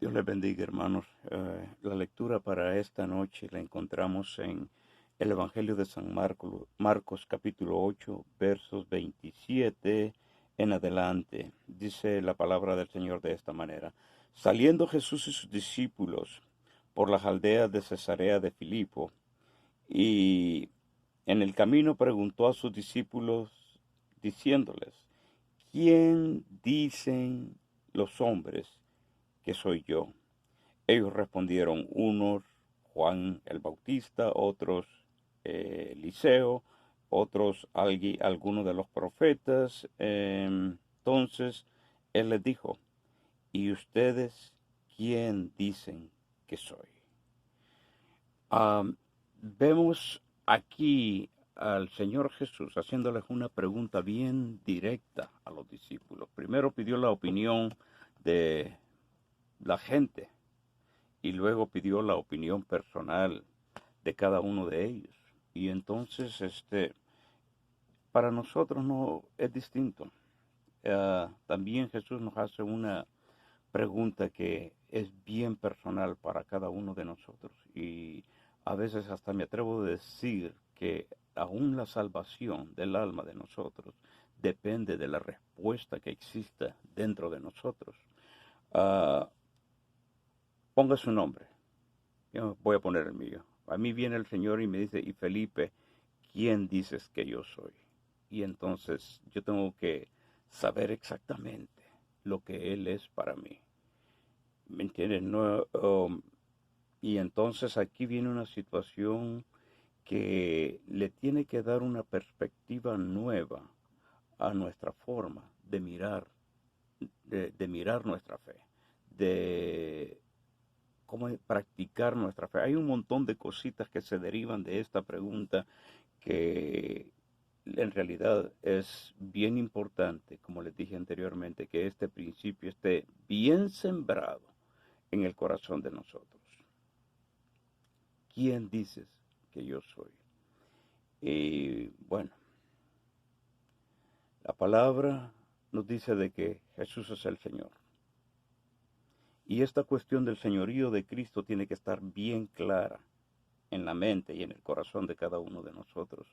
Dios les bendiga, hermanos. La lectura para esta noche la encontramos en el Evangelio de San Marcos, Marcos capítulo 8, versos 27 en adelante. Dice la palabra del Señor de esta manera. Saliendo Jesús y sus discípulos por las aldeas de Cesarea de Filipo, y en el camino preguntó a sus discípulos diciéndoles, ¿quién dicen los hombres que soy yo? Ellos respondieron, unos Juan el Bautista, otros Eliseo, otros algunos de los profetas. Entonces él les dijo, ¿y ustedes quién dicen que soy? Am, Vemos aquí al Señor Jesús haciéndoles una pregunta bien directa a los discípulos. Primero pidió la opinión de la gente y luego pidió la opinión personal de cada uno de ellos. Y entonces, para nosotros no es distinto. También Jesús nos hace una pregunta que es bien personal para cada uno de nosotros. Y a veces hasta me atrevo a decir que aún la salvación del alma de nosotros depende de la respuesta que exista dentro de nosotros. Ah, Ponga su nombre. Yo voy a poner el mío. A mí viene el Señor y me dice, y Felipe, ¿quién dices que yo soy? Y entonces yo tengo que saber exactamente lo que Él es para mí. ¿Me entiendes? No, y entonces aquí viene una situación que le tiene que dar una perspectiva nueva a nuestra forma de mirar nuestra fe, de cómo practicar nuestra fe. Hay un montón de cositas que se derivan de esta pregunta que en realidad es bien importante, como les dije anteriormente, que este principio esté bien sembrado en el corazón de nosotros. ¿Quién dices que yo soy? Y bueno, la palabra nos dice de que Jesús es el Señor. Y esta cuestión del señorío de Cristo tiene que estar bien clara en la mente y en el corazón de cada uno de nosotros.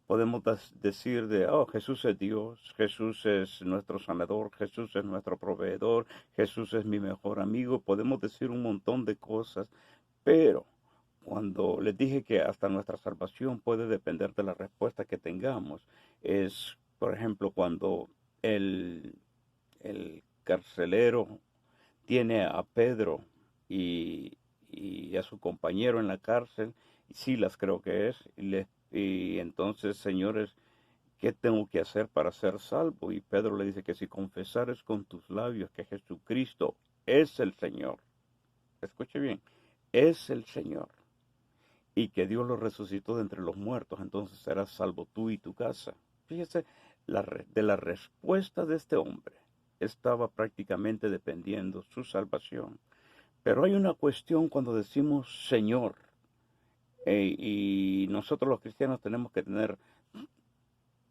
Podemos decir de, oh, Jesús es Dios, Jesús es nuestro sanador, Jesús es nuestro proveedor, Jesús es mi mejor amigo. Podemos decir un montón de cosas, pero cuando les dije que hasta nuestra salvación puede depender de la respuesta que tengamos, es, por ejemplo, cuando el carcelero tiene a Pedro y a su compañero en la cárcel, y Silas creo que es, y entonces, señores, ¿qué tengo que hacer para ser salvo? Y Pedro le dice que si confesares con tus labios que Jesucristo es el Señor, escuche bien, es el Señor, y que Dios lo resucitó de entre los muertos, entonces serás salvo tú y tu casa. Fíjese, de la respuesta de este hombre estaba prácticamente dependiendo su salvación. Pero hay una cuestión cuando decimos Señor, y nosotros los cristianos tenemos que tener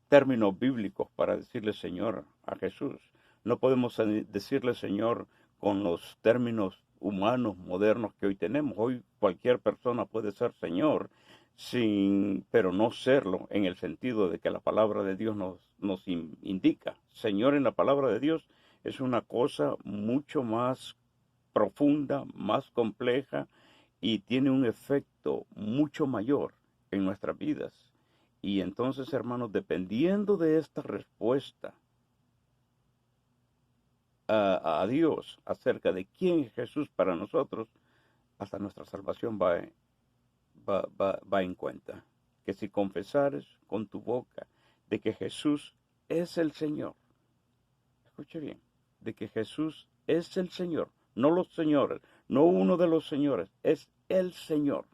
términos bíblicos para decirle Señor a Jesús. No podemos decirle Señor con los términos humanos modernos que hoy tenemos. Hoy cualquier persona puede ser Señor, pero no serlo en el sentido de que la palabra de Dios nos indica. Señor en la palabra de Dios es una cosa mucho más profunda, más compleja y tiene un efecto mucho mayor en nuestras vidas. Y entonces, hermanos, dependiendo de esta respuesta a Dios acerca de quién es Jesús para nosotros, hasta nuestra salvación va en cuenta. Que si confesares con tu boca de que Jesús es el Señor, escuche bien, de que Jesús es el Señor, no los señores, no uno de los señores, es el Señor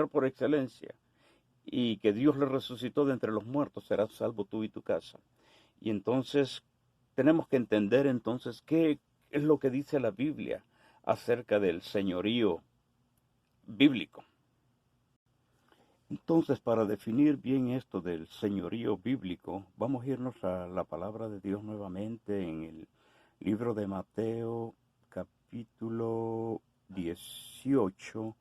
por excelencia, y que Dios le resucitó de entre los muertos, serás salvo tú y tu casa. Y entonces tenemos que entender entonces qué es lo que dice la Biblia acerca del señorío bíblico. Entonces, para definir bien esto del señorío bíblico, vamos a irnos a la palabra de Dios nuevamente en el libro de Mateo, capítulo 18,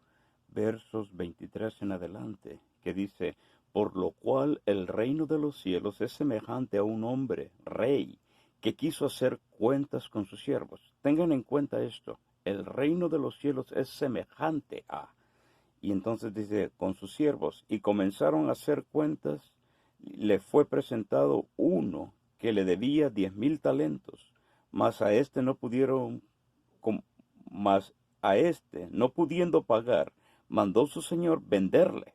versos 23 en adelante, que dice: por lo cual el reino de los cielos es semejante a un hombre, rey, que quiso hacer cuentas con sus siervos. Tengan en cuenta esto, el reino de los cielos es semejante a. Y entonces dice, con sus siervos, y comenzaron a hacer cuentas, le fue presentado uno que le debía 10,000 talentos, mas a este no pudieron, mas a este, no pudiendo pagar, mandó su señor venderle,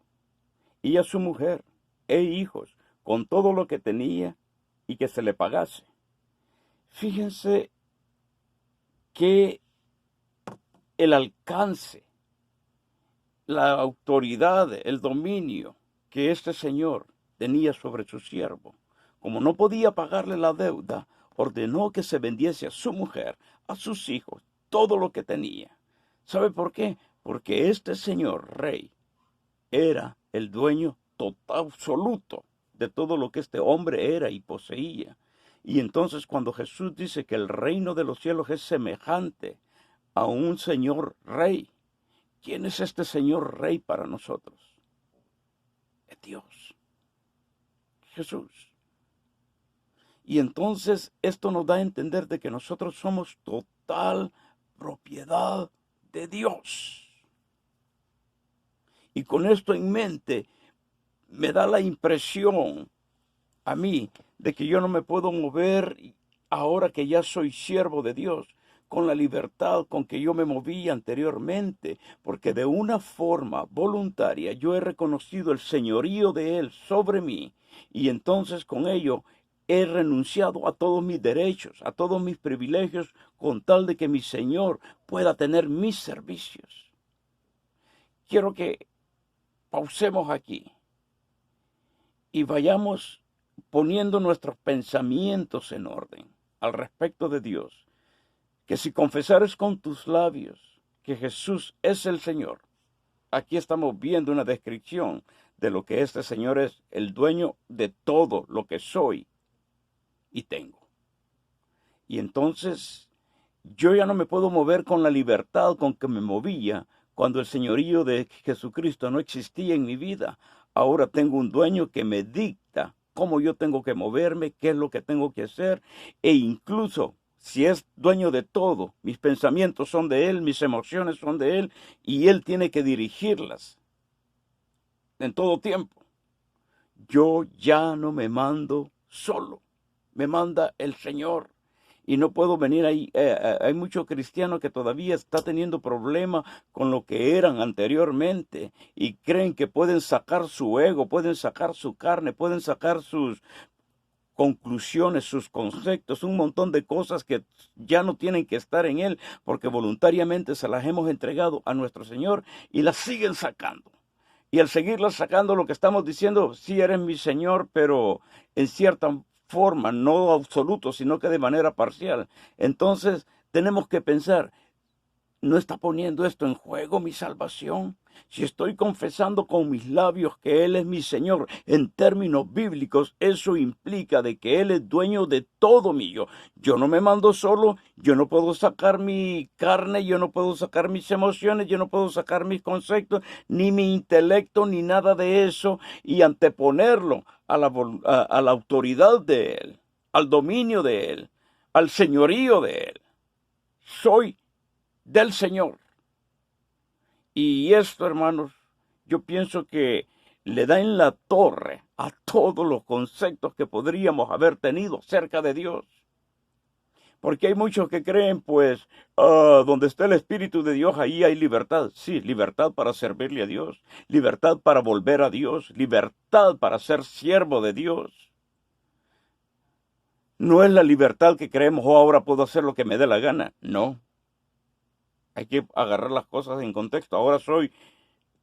y a su mujer, e hijos, con todo lo que tenía, y que se le pagase. Fíjense que el alcance, la autoridad, el dominio que este señor tenía sobre su siervo, como no podía pagarle la deuda, ordenó que se vendiese a su mujer, a sus hijos, todo lo que tenía. ¿Sabe por qué? Porque este señor rey era el dueño total, absoluto de todo lo que este hombre era y poseía. Y entonces cuando Jesús dice que el reino de los cielos es semejante a un señor rey, ¿quién es este señor rey para nosotros? Es Dios, Jesús. Y entonces esto nos da a entender de que nosotros somos total propiedad de Dios. Y con esto en mente, me da la impresión a mí de que yo no me puedo mover ahora que ya soy siervo de Dios con la libertad con que yo me movía anteriormente, porque de una forma voluntaria yo he reconocido el señorío de Él sobre mí, y entonces con ello he renunciado a todos mis derechos, a todos mis privilegios, con tal de que mi Señor pueda tener mis servicios. Quiero que pausemos aquí y vayamos poniendo nuestros pensamientos en orden al respecto de Dios. Que si confesares con tus labios que Jesús es el Señor, aquí estamos viendo una descripción de lo que este Señor es, el dueño de todo lo que soy y tengo. Y entonces yo ya no me puedo mover con la libertad con que me movía cuando el señorío de Jesucristo no existía en mi vida. Ahora tengo un dueño que me dicta cómo yo tengo que moverme, qué es lo que tengo que hacer, e incluso si es dueño de todo, mis pensamientos son de Él, mis emociones son de Él, y Él tiene que dirigirlas en todo tiempo. Yo ya no me mando solo, me manda el Señor. Y no puedo venir ahí. Hay muchos cristianos que todavía están teniendo problemas con lo que eran anteriormente y creen que pueden sacar su ego, pueden sacar su carne, pueden sacar sus conclusiones, sus conceptos, un montón de cosas que ya no tienen que estar en Él porque voluntariamente se las hemos entregado a nuestro Señor y las siguen sacando. Y al seguirlas sacando, lo que estamos diciendo, sí eres mi Señor, pero en cierta forma, no absoluto, sino que de manera parcial. Entonces, tenemos que pensar, ¿no está poniendo esto en juego mi salvación? Si estoy confesando con mis labios que Él es mi Señor, en términos bíblicos, eso implica de que Él es dueño de todo mío. Yo no me mando solo, yo no puedo sacar mi carne, yo no puedo sacar mis emociones, yo no puedo sacar mis conceptos, ni mi intelecto, ni nada de eso, y anteponerlo a la autoridad de Él, al dominio de Él, al señorío de Él. Soy del Señor. Y esto, hermanos, yo pienso que le da en la torre a todos los conceptos que podríamos haber tenido acerca de Dios. Porque hay muchos que creen, pues, donde está el Espíritu de Dios, ahí hay libertad. Sí, libertad para servirle a Dios, libertad para volver a Dios, libertad para ser siervo de Dios. No es la libertad que creemos, ahora puedo hacer lo que me dé la gana. No. Hay que agarrar las cosas en contexto. Ahora soy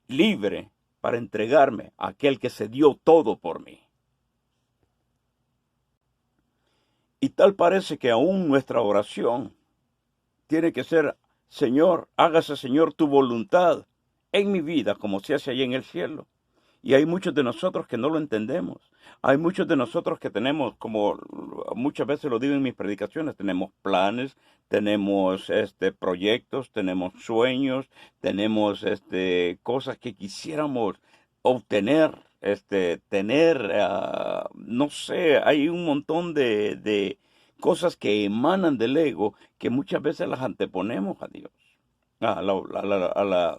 libre para entregarme a aquel que se dio todo por mí. Y tal parece que aún nuestra oración tiene que ser: Señor, hágase, Señor, tu voluntad en mi vida como se hace allá en el cielo. Y hay muchos de nosotros que no lo entendemos. Hay muchos de nosotros que tenemos, como muchas veces lo digo en mis predicaciones, tenemos planes, tenemos proyectos, tenemos sueños, tenemos cosas que quisiéramos obtener, tener, no sé, hay un montón de cosas que emanan del ego que muchas veces las anteponemos a Dios, a la, a la, a la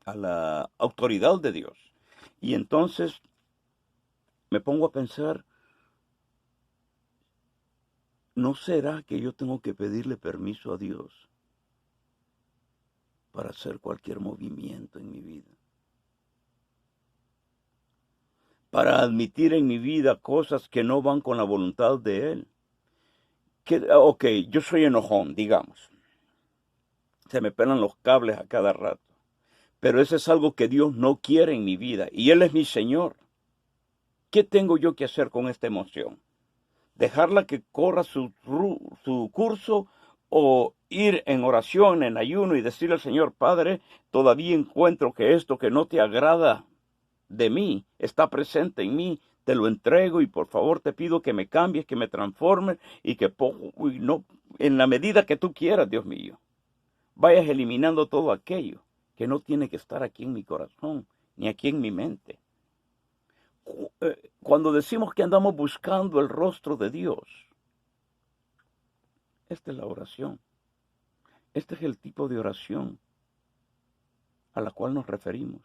a la autoridad de Dios. Y entonces me pongo a pensar, ¿no será que yo tengo que pedirle permiso a Dios para hacer cualquier movimiento en mi vida? Para admitir en mi vida cosas que no van con la voluntad de Él. Ok, yo soy enojón, digamos. Se me pelan los cables a cada rato. Pero eso es algo que Dios no quiere en mi vida. Y Él es mi Señor. ¿Qué tengo yo que hacer con esta emoción? ¿Dejarla que corra su curso o ir en oración, en ayuno y decirle al Señor, Padre, todavía encuentro que esto que no te agrada de mí está presente en mí, te lo entrego y por favor te pido que me cambies, que me transformes y que no, en la medida que tú quieras, Dios mío, vayas eliminando todo aquello que no tiene que estar aquí en mi corazón ni aquí en mi mente. Cuando decimos que andamos buscando el rostro de Dios, esta es la oración. Este es el tipo de oración a la cual nos referimos.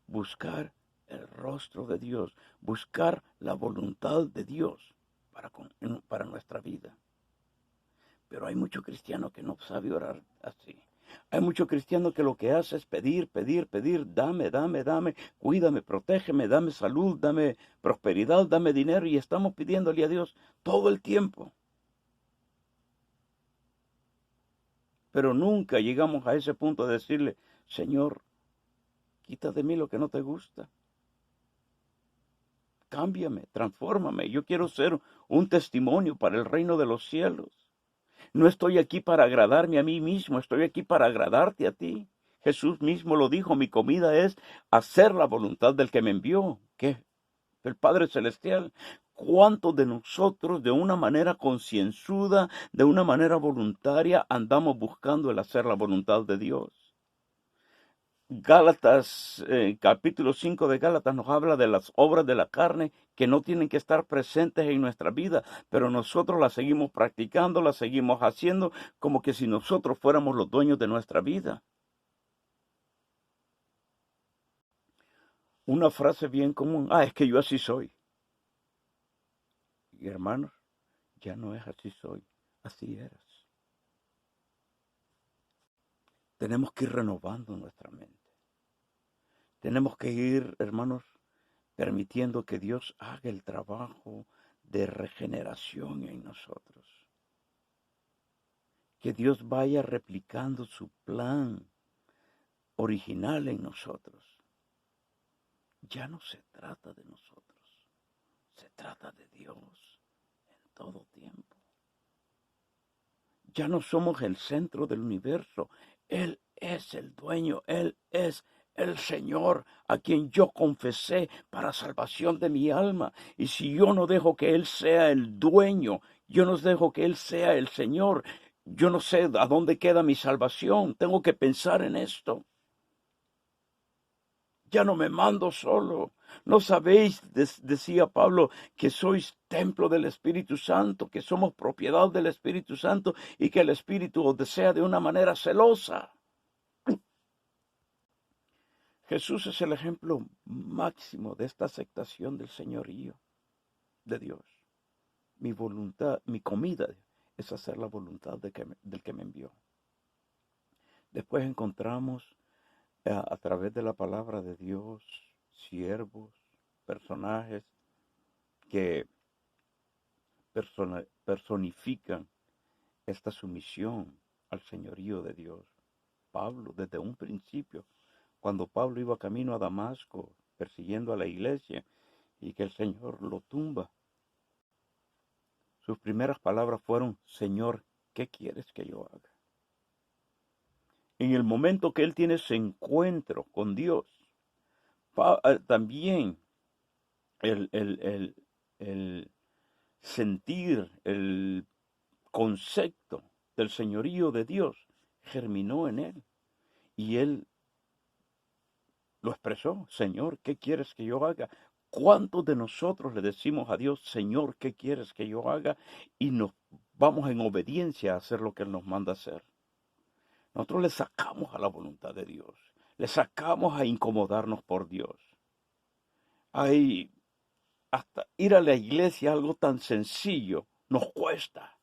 Buscar el rostro de Dios, buscar la voluntad de Dios para nuestra vida. Pero hay mucho cristiano que no sabe orar así. Hay mucho cristiano que lo que hace es pedir, pedir, pedir, dame, dame, dame, cuídame, protégeme, dame salud, dame prosperidad, dame dinero, y estamos pidiéndole a Dios todo el tiempo. Pero nunca llegamos a ese punto de decirle, Señor, quita de mí lo que no te gusta. Cámbiame, transfórmame. Yo quiero ser un testimonio para el reino de los cielos. No estoy aquí para agradarme a mí mismo, estoy aquí para agradarte a ti. Jesús mismo lo dijo, mi comida es hacer la voluntad del que me envió, que es el Padre Celestial. ¿Cuántos de nosotros de una manera concienzuda, de una manera voluntaria, andamos buscando el hacer la voluntad de Dios? Gálatas, capítulo 5 de Gálatas nos habla de las obras de la carne que no tienen que estar presentes en nuestra vida, pero nosotros las seguimos practicando, las seguimos haciendo como que si nosotros fuéramos los dueños de nuestra vida. Una frase bien común, es que yo así soy. Y hermanos, ya no es así soy, así eras. Tenemos que ir renovando nuestra mente. Tenemos que ir, hermanos, permitiendo que Dios haga el trabajo de regeneración en nosotros. Que Dios vaya replicando su plan original en nosotros. Ya no se trata de nosotros, se trata de Dios en todo tiempo. Ya no somos el centro del universo, Él es el dueño, Él es el Señor a quien yo confesé para salvación de mi alma. Y si yo no dejo que Él sea el dueño, yo no dejo que Él sea el Señor, yo no sé a dónde queda mi salvación. Tengo que pensar en esto. Ya no me mando solo. ¿No sabéis, decía Pablo, que sois templo del Espíritu Santo, que somos propiedad del Espíritu Santo y que el Espíritu os desea de una manera celosa? Jesús es el ejemplo máximo de esta aceptación del señorío de Dios. Mi voluntad, mi comida es hacer la voluntad del que me envió. Después encontramos a través de la palabra de Dios siervos, personajes que personifican esta sumisión al señorío de Dios. Pablo, desde un principio, cuando Pablo iba camino a Damasco persiguiendo a la iglesia y que el Señor lo tumba, sus primeras palabras fueron, Señor, ¿qué quieres que yo haga? En el momento que él tiene ese encuentro con Dios, También el sentir, el concepto del señorío de Dios germinó en él y él lo expresó: Señor, ¿qué quieres que yo haga? ¿Cuántos de nosotros le decimos a Dios: Señor, ¿qué quieres que yo haga? Y nos vamos en obediencia a hacer lo que Él nos manda hacer. Nosotros le sacamos a la voluntad de Dios, le sacamos a incomodarnos por Dios. Hay hasta ir a la iglesia, algo tan sencillo, nos cuesta.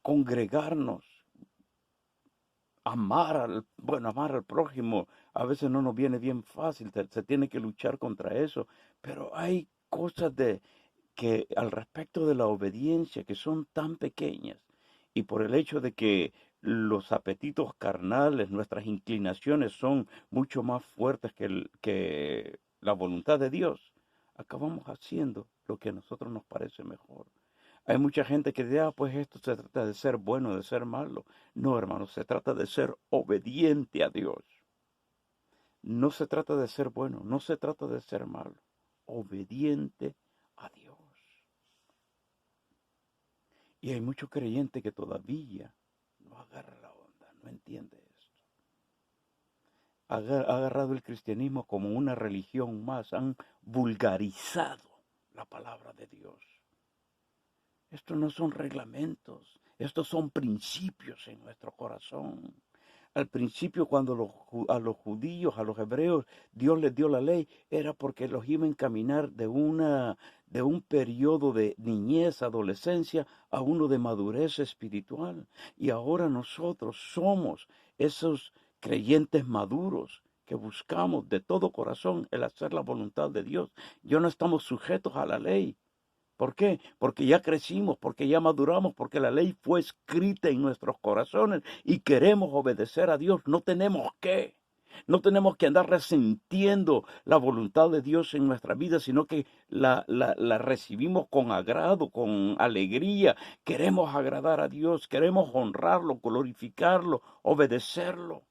Congregarnos, amar al prójimo, a veces no nos viene bien fácil, se tiene que luchar contra eso, pero hay cosas que al respecto de la obediencia que son tan pequeñas, y por el hecho de que los apetitos carnales, nuestras inclinaciones son mucho más fuertes que la voluntad de Dios, acabamos haciendo lo que a nosotros nos parece mejor. Hay mucha gente que dice: pues esto se trata de ser bueno, de ser malo. No, hermano, se trata de ser obediente a Dios. No se trata de ser bueno, no se trata de ser malo. Obediente a Dios. Y hay mucho creyente que todavía no agarra la onda, no entiende esto. Ha agarrado el cristianismo como una religión más, han vulgarizado la palabra de Dios. Estos no son reglamentos, estos son principios en nuestro corazón. Al principio, cuando a los judíos, a los hebreos, Dios les dio la ley, era porque los iba a encaminar de un periodo de niñez, adolescencia, a uno de madurez espiritual. Y ahora nosotros somos esos creyentes maduros que buscamos de todo corazón el hacer la voluntad de Dios. Ya no estamos sujetos a la ley. ¿Por qué? Porque ya crecimos, porque ya maduramos, porque la ley fue escrita en nuestros corazones y queremos obedecer a Dios. No tenemos que andar resintiendo la voluntad de Dios en nuestra vida, sino que la recibimos con agrado, con alegría. Queremos agradar a Dios, queremos honrarlo, glorificarlo, obedecerlo.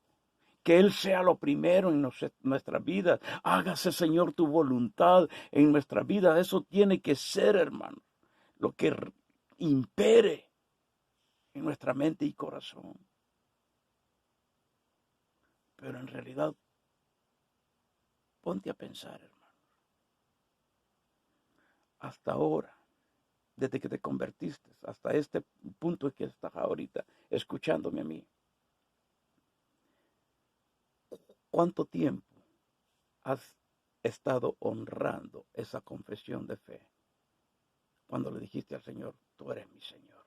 Que Él sea lo primero en nuestra vida. Hágase, Señor, tu voluntad en nuestra vida. Eso tiene que ser, hermano, lo que impere en nuestra mente y corazón. Pero en realidad, ponte a pensar, hermano. Hasta ahora, desde que te convertiste, hasta este punto que estás ahorita, escuchándome a mí, ¿cuánto tiempo has estado honrando esa confesión de fe? Cuando le dijiste al Señor: tú eres mi Señor.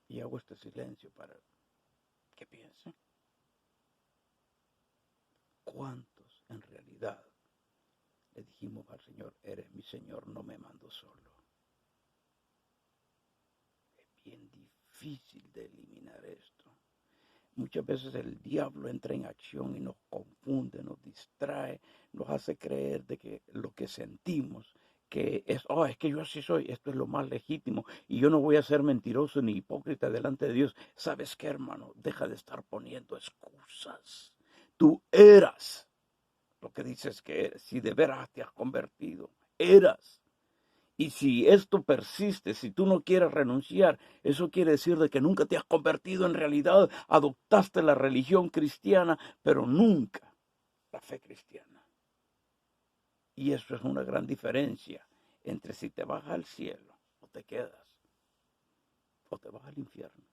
Y hago este silencio para que piensen. ¿Cuántos en realidad le dijimos al Señor: eres mi Señor, no me mando solo? Es bien difícil de eliminar esto. Muchas veces el diablo entra en acción y nos confunde, nos distrae, nos hace creer de que lo que sentimos, que es que yo así soy, esto es lo más legítimo y yo no voy a ser mentiroso ni hipócrita delante de Dios. ¿Sabes qué, hermano? Deja de estar poniendo excusas. Tú eras lo que dices que eres. Si de veras te has convertido, eras. Y si esto persiste, si tú no quieres renunciar, eso quiere decir de que nunca te has convertido en realidad. Adoptaste la religión cristiana, pero nunca la fe cristiana. Y eso es una gran diferencia entre si te vas al cielo o te quedas, o te vas al infierno.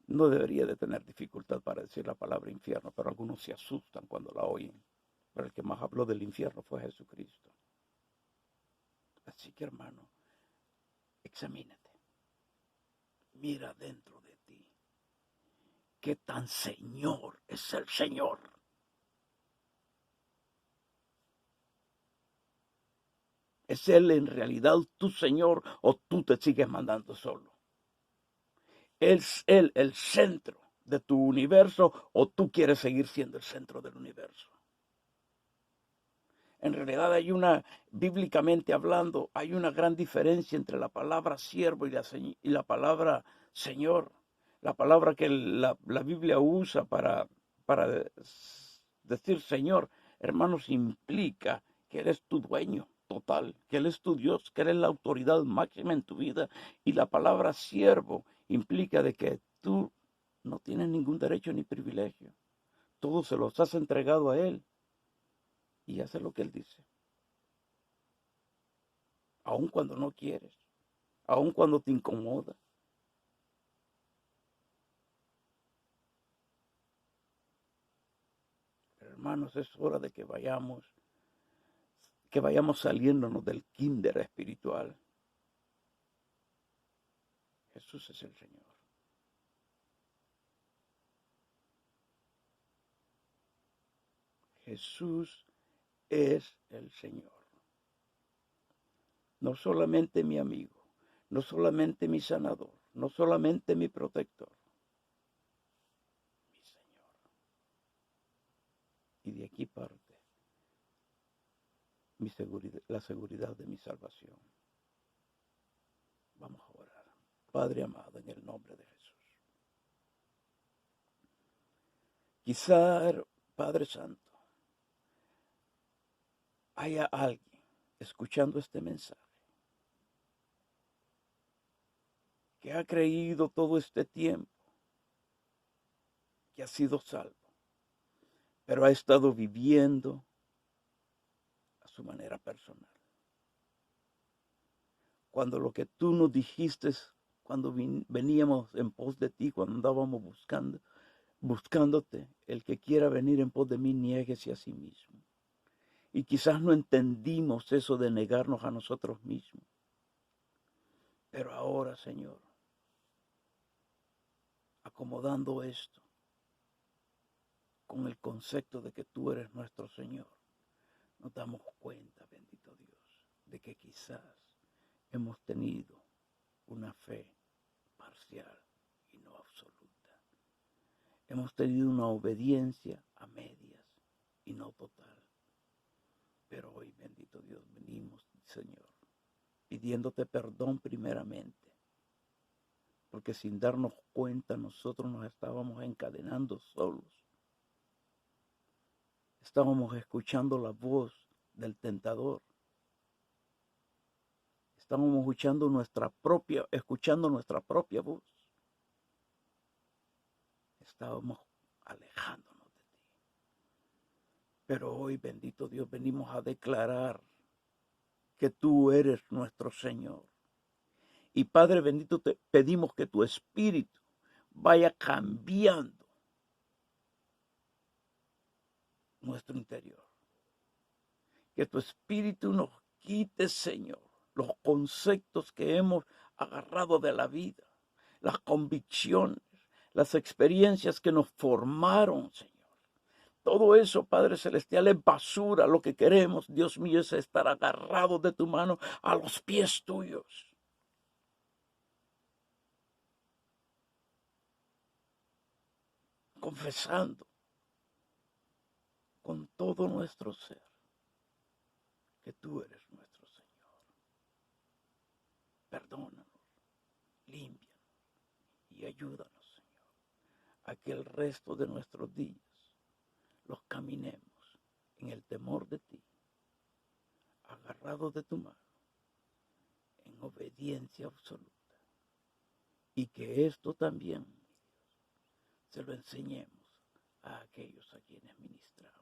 No debería de tener dificultad para decir la palabra infierno, pero algunos se asustan cuando la oyen. Pero el que más habló del infierno fue Jesucristo. Así que, hermano, examínate. Mira dentro de ti. ¿Qué tan Señor es el Señor? ¿Es Él en realidad tu Señor o tú te sigues mandando solo? ¿Es Él el centro de tu universo o tú quieres seguir siendo el centro del universo? En realidad bíblicamente hablando, hay una gran diferencia entre la palabra siervo y la palabra Señor. La palabra que la Biblia usa para decir Señor, hermanos, implica que Él es tu dueño total, que Él es tu Dios, que Él es la autoridad máxima en tu vida. Y la palabra siervo implica de que tú no tienes ningún derecho ni privilegio. Todo se los has entregado a Él y hace lo que Él dice. Aun cuando no quieres, aun cuando te incomoda. Pero hermanos, es hora de que vayamos saliéndonos del kinder espiritual. Jesús es el Señor. Jesús es el Señor. No solamente mi amigo, no solamente mi sanador, no solamente mi protector, mi Señor. Y de aquí parte la seguridad de mi salvación. Vamos a orar. Padre amado, en el nombre de Jesús. Quizá, Padre Santo, haya alguien escuchando este mensaje que ha creído todo este tiempo que ha sido salvo, pero ha estado viviendo a su manera personal. Cuando lo que tú nos dijiste, cuando veníamos en pos de ti, cuando andábamos buscándote, el que quiera venir en pos de mí, niéguese a sí mismo. Y quizás no entendimos eso de negarnos a nosotros mismos. Pero ahora, Señor, acomodando esto con el concepto de que tú eres nuestro Señor, nos damos cuenta, bendito Dios, de que quizás hemos tenido una fe parcial y no absoluta. Hemos tenido una obediencia a medias y no total. Pero hoy, bendito Dios, venimos, Señor, pidiéndote perdón primeramente, porque sin darnos cuenta nosotros nos estábamos encadenando solos. Estábamos escuchando la voz del tentador. Estábamos escuchando nuestra propia voz. Estábamos alejándonos de ti. Pero hoy, bendito Dios, venimos a declarar que tú eres nuestro Señor. Y Padre bendito, te pedimos que tu espíritu vaya cambiando nuestro interior. Que tu espíritu nos quite, Señor, los conceptos que hemos agarrado de la vida, las convicciones, las experiencias que nos formaron, Señor. Todo eso, Padre Celestial, es basura. Lo que queremos, Dios mío, es estar agarrados de tu mano a los pies tuyos. Confesando con todo nuestro ser que tú eres nuestro Señor. Perdónanos, límpianos y ayúdanos, Señor, a que el resto de nuestros días los caminemos en el temor de ti, agarrados de tu mano, en obediencia absoluta. Y que esto también, mi Dios, se lo enseñemos a aquellos a quienes ministramos.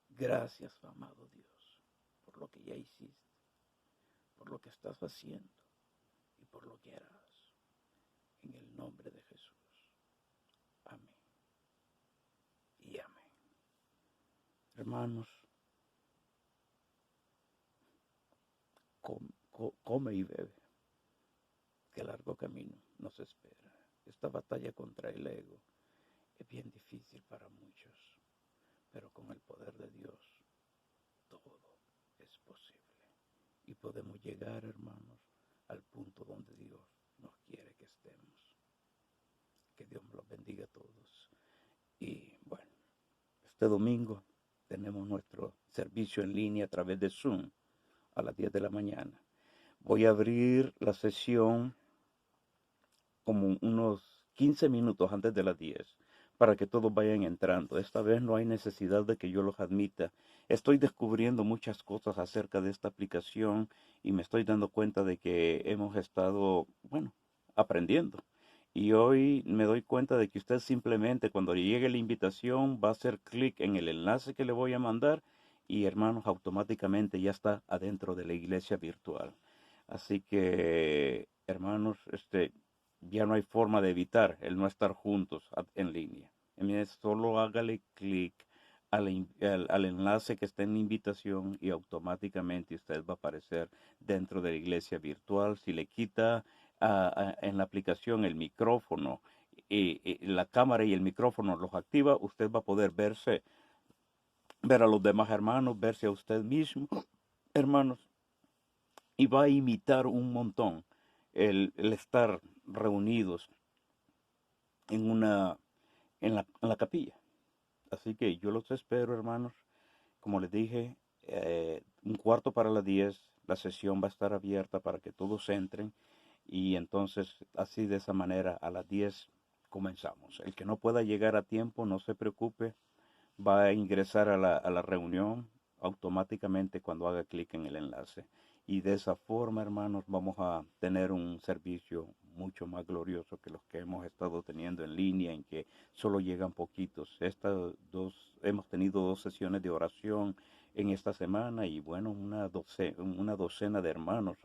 Gracias, amado Dios, por lo que ya hiciste, por lo que estás haciendo y por lo que harás. En el nombre de Jesús. Amén. Y amén. Hermanos, come y bebe, que largo camino nos espera. Esta batalla contra el ego es bien difícil para muchos, pero con el poder de Dios todo es posible. Y podemos llegar, hermanos, al punto donde Dios nos quiere que estemos. Que Dios los bendiga a todos. Y bueno, este domingo tenemos nuestro servicio en línea a través de Zoom a las 10 de la mañana. Voy a abrir la sesión como unos 15 minutos antes de las 10 para que todos vayan entrando. Esta vez no hay necesidad de que yo los admita. Estoy descubriendo muchas cosas acerca de esta aplicación y me estoy dando cuenta de que hemos estado, bueno, aprendiendo. Y hoy me doy cuenta de que usted simplemente cuando le llegue la invitación va a hacer clic en el enlace que le voy a mandar y hermanos, automáticamente ya está adentro de la iglesia virtual. Así que, hermanos, ya no hay forma de evitar el no estar juntos en línea. Solo hágale clic al enlace que está en la invitación y automáticamente usted va a aparecer dentro de la iglesia virtual. Si le quita en la aplicación el micrófono, la cámara y el micrófono los activa, usted va a poder ver a los demás hermanos, verse a usted mismo, hermanos, y va a imitar un montón el estar reunidos en en la capilla. Así que yo los espero, hermanos. Como les dije, un cuarto para las 10, la sesión va a estar abierta para que todos entren y entonces así de esa manera a las 10 comenzamos. El que no pueda llegar a tiempo, no se preocupe, va a ingresar a la reunión automáticamente cuando haga clic en el enlace. Y de esa forma, hermanos, vamos a tener un servicio mucho más glorioso que los que hemos estado teniendo en línea, en que solo llegan poquitos. Hemos tenido 2 sesiones de oración en esta semana y bueno, una docena de hermanos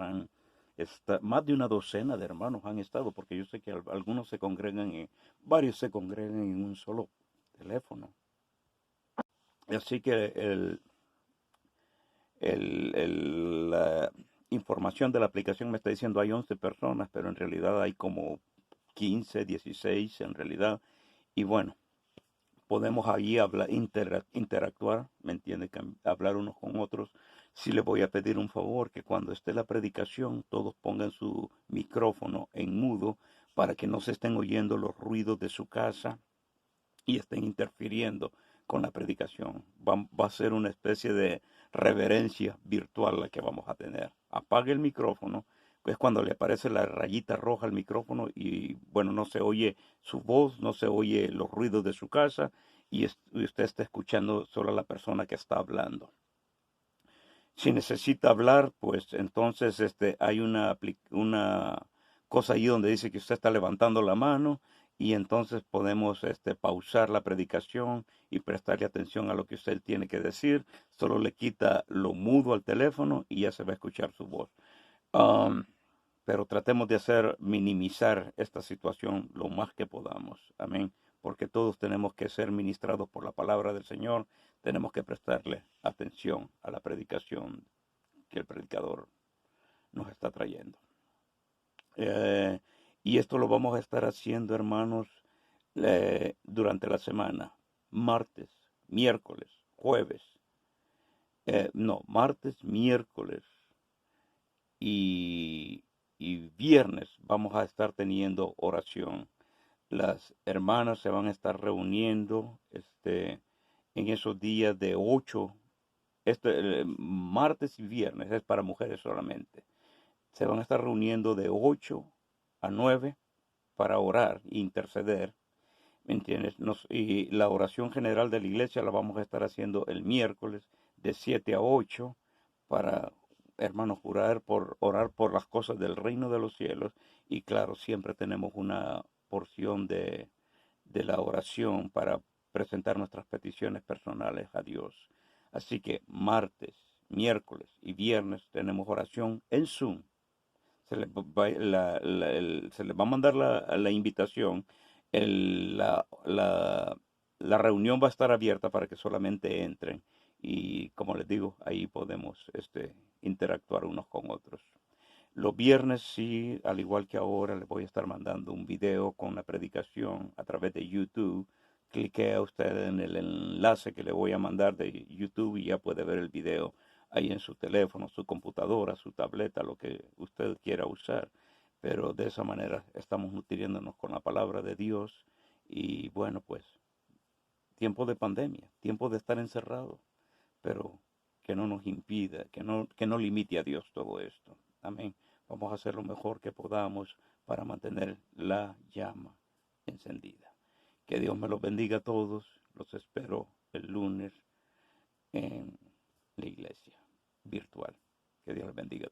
más de una docena de hermanos han estado, porque yo sé que algunos se congregan, varios se congregan en un solo teléfono. Así que la información de la aplicación me está diciendo hay 11 personas, pero en realidad hay como 15, 16 en realidad. Y bueno, podemos ahí interactuar, ¿me entiende? Hablar unos con otros. Sí les voy a pedir un favor, que cuando esté la predicación, todos pongan su micrófono en mudo para que no se estén oyendo los ruidos de su casa y estén interfiriendo con la predicación. Va a ser una especie de reverencia virtual la que vamos a tener. Apague el micrófono, es cuando le aparece la rayita roja al micrófono y bueno, no se oye su voz, no se oye los ruidos de su casa y usted está escuchando solo a la persona que está hablando. Si necesita hablar, pues entonces hay una cosa ahí donde dice que usted está levantando la mano y entonces podemos pausar la predicación y prestarle atención a lo que usted tiene que decir. Solo le quita lo mudo al teléfono y ya se va a escuchar su voz. Um, pero tratemos de minimizar esta situación lo más que podamos. Amén. Porque todos tenemos que ser ministrados por la palabra del Señor. Tenemos que prestarle atención a la predicación que el predicador nos está trayendo. Eh, y esto lo vamos a estar haciendo, hermanos, durante la semana. Martes, miércoles, jueves. No, martes, miércoles y, y viernes vamos a estar teniendo oración. Las hermanas se van a estar reuniendo en esos días de 8, martes y viernes, es para mujeres solamente. Se van a estar reuniendo de 8 a 9 para orar e interceder. ¿Me entiendes? Y la oración general de la iglesia la vamos a estar haciendo el miércoles de 7 a 8 para, hermanos, orar por las cosas del reino de los cielos. Y claro, siempre tenemos una porción de la oración para presentar nuestras peticiones personales a Dios. Así que martes, miércoles y viernes tenemos oración en Zoom. Se les va a mandar la invitación. El- la, la, la reunión va a estar abierta para que solamente entren. Y como les digo, ahí podemos interactuar unos con otros. Los viernes sí, al igual que ahora, les voy a estar mandando un video con la predicación a través de YouTube. Clique a usted en el enlace que le voy a mandar de YouTube y ya puede ver el video ahí en su teléfono, su computadora, su tableta, lo que usted quiera usar. Pero de esa manera estamos nutriéndonos con la palabra de Dios y bueno, pues tiempo de pandemia, tiempo de estar encerrado, pero que no nos impida, que no limite a Dios todo esto. Amén. Vamos a hacer lo mejor que podamos para mantener la llama encendida. Que Dios me los bendiga a todos. Los espero el lunes en la iglesia virtual. Que Dios les bendiga a todos.